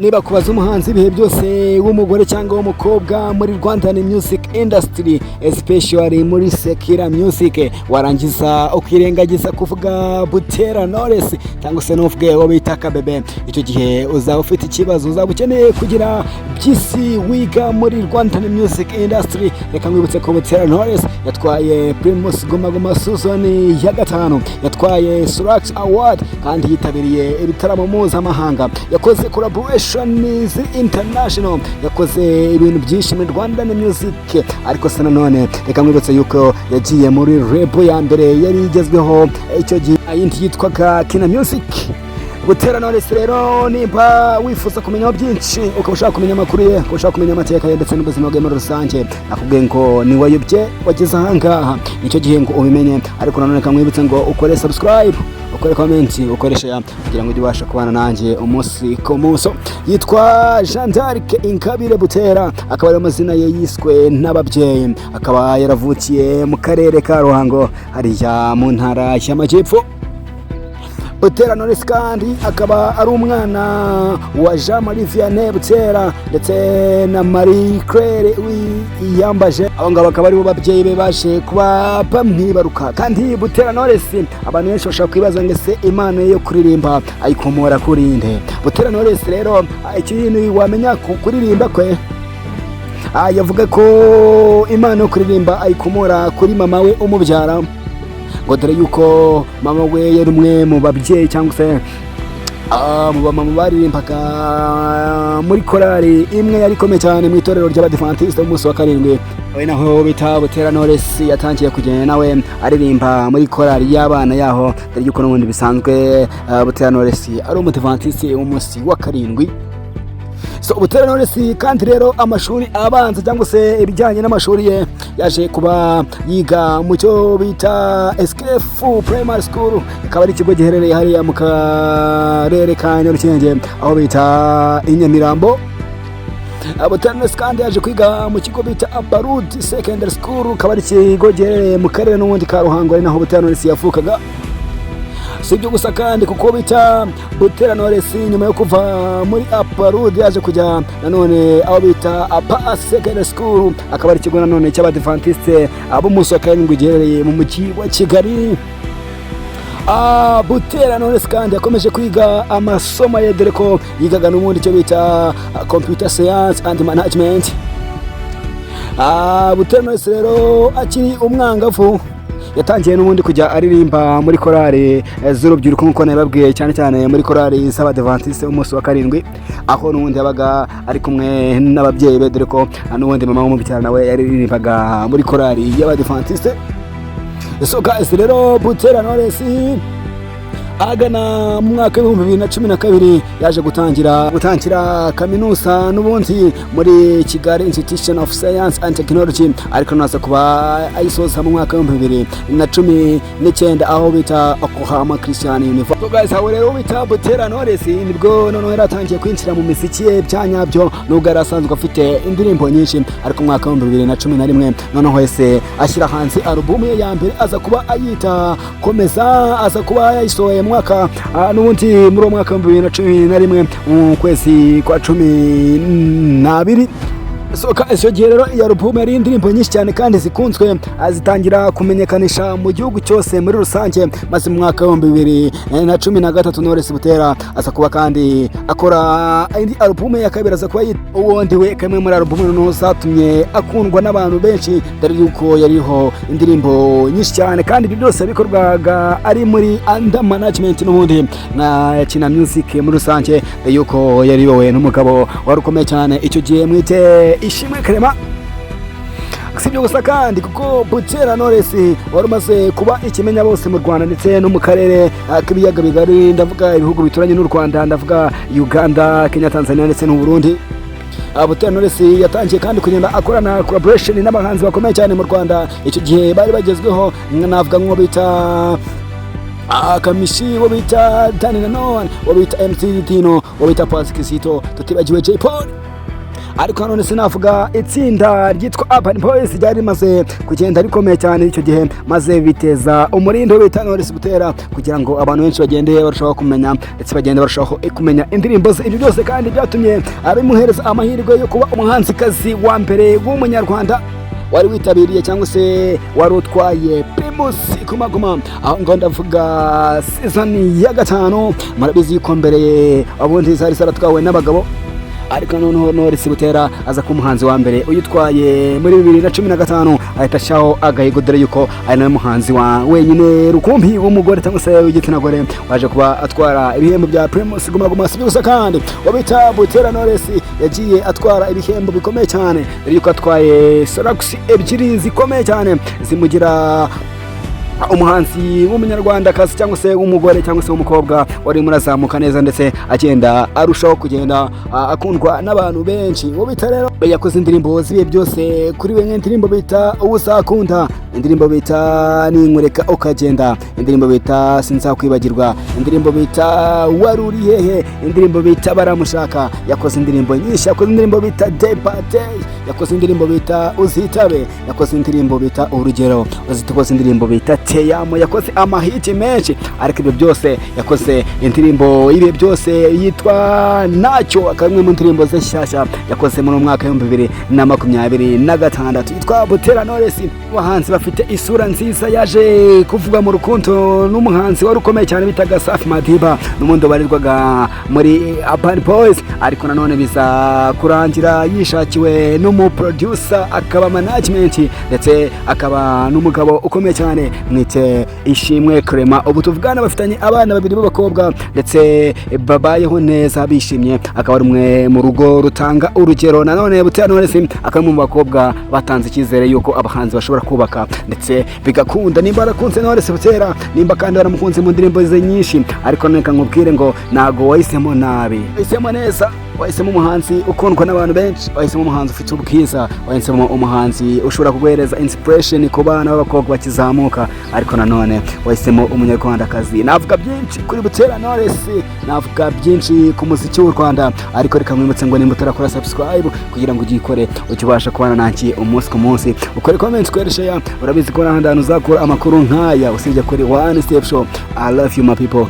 niba kubaza umuhanzi ibihe byose w'umugore cyangwa w'umukobwa muri Rwandan music industry especially muri Sekira music warangiza ukirengagiza kuvuga Butera knowless cyangwa se n'uvuge wo bita Kabebe, icyo gihe uzaba ufite ikibazo, uzaba ukeneye kugira byisi wiga muri Rwandan music industry. Reka mwibutse ko Butera knowless yatwaye Primus Guma Guma season ya 5, yatwaye Surax Award kandi yitabiriye ibitaramo mpuzamahanga, yakoze collaborations international, yakoze ibintu byinshi muri Rwandan music. Ariko se nanone reka mwibutse yuko yagiye muri rap ya mbere yari igezweho icyo gihe ayindi yitwaga Kina Music. Butera knowless rero nimba wifuza kumenya byinshi, ukabashaka kumenya amakuru ye, ukabashaka kumenya amateka ye ndetse n'ubuzima bwe muri rusange, nakubwiye ngo ni wayobye wageze ahangaha, nicyo gihe ngo ubimenye. Ariko nanone kamwibutse ngo ukore subscribe, ukore comment, ukore share kugira ngo ubashe kubana nanjye umunsi ku munsi. Yitwa Jean d'Arc Inkabire Butera, akaba ari amazina ye yiswe n'ababyeyi, akaba yaravukiye mu karere ka Ruhango hariya mu ntara y'Amajyepfo. Butera knowless kandi akaba ari umwana wa Jean Marie Vianney Butera ndetse na Marie Claire Iyambaje. Abo ngabo akaba ari bo babyeyi be baje kuba bamwibaruka. Kandi Butera knowless abantu benshi bashaka kwibaza ngo se imana yo kuririmba ayikomora kuri nde? Butera knowless rero ikintu wamenya kuririmba kwe, yavuga ko imana yo kuririmba ayikomora kuri mama we umubyara, ngo dore yuko mama we yari umwe mu babyeyi cyangwa se mu bamama baririmbaga muri korali imwe yari ikomeye cyane mu itorero ry'Abadiventiste umunsi wa karindwi. We naho bita Butera knowless yatangiye kugenda nawe aririmba muri korali y'abana yaho, dore yuko n'ubundi bisanzwe Butera knowless ari umudiventiste umunsi wa karindwi. So Butera knowless kandi rero amashuri abanza cyangwa se ibijyanye n'amashuri ye yaje kuba yiga mu cyo bita SKF Primary School, ikaba ari ikigo giherereye hariya mu karere ka Nyarugenge aho bita Inyamirambo. Butera knowless kandi yaje kwiga mu kigo bita Aparud Secondary School, ikaba ari ikigo giherereye mu karere n'ubundi ka Ruhango, ari naho Butera knowless yavukaga. Si ibyo gusa kandi kuko bita Butera knowless nyuma yo kuva muri Aparud yaje kujya nanone aho bita Apa Secondary School, akaba ari ikigo nanone cy'Abadiventiste abo munsi wa karindwi giherereye mu mujyi wa Kigali. Butera knowless kandi yakomeje kwiga amasomo ye, dore ko yigaga n'ubundi icyo bita Computer Science and Management. Butera knowless rero akiri umwangavu yatangiye n'ubundi kujya aririmba muri korali z'urubyiruko nk'uko nababwiye, cyane cyane muri korali z'Abadiventiste umunsi wa karindwi, aho n'ubundi yabaga ari kumwe n'ababyeyi be, dore ko n'ubundi mama w'umubyara nawe yaririmbaga muri korali y'Abadiventiste. So guys rero Butera knowless agana mu mwaka wa 2012 yaje gutangira kaminuza n'ubundi muri Kigali Institution of Science and Technology, ariko naza kuba ayisoza mu mwaka wa 2019 aho bita Oklahoma Christian University. So guys aho rero bita Butera knowless nibwo noneho yaratangiye kwinjira mu muziki ye byanyabyo, nubwo yarasanzwe afite indirimbo nyinshi, ariko mu mwaka wa 2011 noneho wese ashyira hanze album ye ya mbere aza kuba ayita Komeza, aza kuba yayisohoye mwaka n'ubundi muri mwaka wa 2011 mu kwezi kwa 12. So icyo gihe rero iyo album yari indirimbo nyinshi cyane kandi zikunzwe, azitangira kumenyekanisha mu gihugu cyose muri rusange, maze mu mwaka wa 2013 knowless Butera aza kuba kandi akora indi album ya kabiri, aza kuba ubundi we kamwe muri album noneho zatumye akundwa n'abantu benshi, dore yuko yariho indirimbo nyinshi cyane kandi ibyo byose bikorwaga ari muri under management n'ubundi na Kina Music muri rusange, yuko yariyowe n'umugabo wari ukomeye cyane icyo gihe mwite Ishimwe Clement. Si ibyo gusa kandi kuko Butera knowless wari umaze kuba ikimenya bose mu Rwanda ndetse no mu karere k'ibiyaga bigari, ndavuga ibihugu bituranye n'u Rwanda, ndavuga Uganda, Kenya, Tanzania ndetse n'u Burundi. Butera knowless yatangiye kandi kugenda akorana collaboration n'abahanzi bakomeye cyane mu Rwanda icyo gihe bari bagezweho, navuga nko bita Kamishi, wo bita Dani na Noan, wo bita MC Dino, wo bita Pasikisito, tutibagiwe J Paul. ariko none sinavuga itsinda ryitwa Urban Boys ryari rimaze kugenda rikomeye cyane icyo gihe maze biteza umurindo bita Knowless Butera kugira ngo abantu benshi bagende barushaho kumenya ndetse bagende barushaho kumenya indirimbo ze. Ibyo byose kandi byatumye abimuhereza amahirwe yo kuba umuhanzikazi wa mbere w'umunyarwanda wari witabiriye cyangwa se wari utwaye Primus Guma Guma, aho ngo ndavuga season ya 5. Murabizi ko mbere abundi zari saratwawe n'abagabo, ariko noneho Knowless Butera aza ku muhanzi wa mbere uyitwaye muri 2015 ahita shaho agahigo, dore yuko ari nawe muhanzi wa wenyine rukumbi w'umugore cyangwa se w'igitsina gore waje kuba atwara ibihembo bya Primus Guma Guma. Gusa kandi wabita Butera Knowless yagiye atwara ibihembo bikomeye cyane, dore yuko atwaye Sorax ebyiri zikomeye cyane zimugira umuhanzi w'umunyarwandakazi cyangwa se w'umugore cyangwa se w'umukobwa wari murazamuka neza ndetse agenda arushaho kugenda akundwa n'abantu benshi. Ubita rero yakoze indirimbo zibe byose kuri we, nk'indirimbo bita Uzakunda, indirimbo bita Ninkureka Ukagenda, indirimbo bita Sinzakwibagirwa, indirimbo bita Waruri Hehe, indirimbo bita Baramushaka. Yakoze indirimbo nyinshi, yakoze indirimbo bita Debate, yakoze indirimbo bita Uzitabe, yakoze indirimbo bita Urugero, yakoze indirimbo bita Teyamo, yakoze amahiti menshi. Ariko ibyo byose yakoze indirimbo ibe byose yitwa Nacyo, akamwe mu ndirimbo ze nshyashya yakoze mu mwaka wa 2026 yitwa Butera Knowless. Abahanzi bafite isura nziza yaje kuvuga mu rukundo n'umuhanzi wari ukomeye cyane bitaga Safi Madiba, n'umundo barirwaga muri Urban Boys, ariko nanone biza kurangira yishakiwe n'umuproducer akaba management ndetse akaba n'umugabo ukomeye cyane mwite Ishimwe Clement. Ubu tuvugana bafitanye abana babiri b'abakobwa ndetse babayeho neza bishimye, akaba ari umwe mu rugo rutanga urugero. Nanone Butera Knowless akaba mu bakobwa batanze icyizere yuko abahanzi bashobora kubaka ndetse bigakunda. Nimba arakunze Knowless Butera, nimba kandi baramukunze mu ndirimbo ze nyinshi, ariko neka nkubwire ngo nago wahisemo nabi, wahisemo neza, wahisemo umuhanzi ukundwa n'abantu benshi, wahisemo umuhanzi ufite ubwiza, wahisemo umuhanzi ushobora kuguhereza inspiration ku bana b'abakobwa bakizamuka, ariko nanone wahisemo umunyarwandakazi. Navuga byinshi kuri Butera Knowless, navuga byinshi ku muziki w'u Rwanda, ariko reka mwibutse ngo nimba utarakora subscribe kugira ngo ugikore ukibasha kubana nanjye umunsi ku munsi, ukore comment, ukore share. Urabizi ko n'ahandi hantu uzakura amakuru nk'aya usibye kuri One Step Show. I love you my people.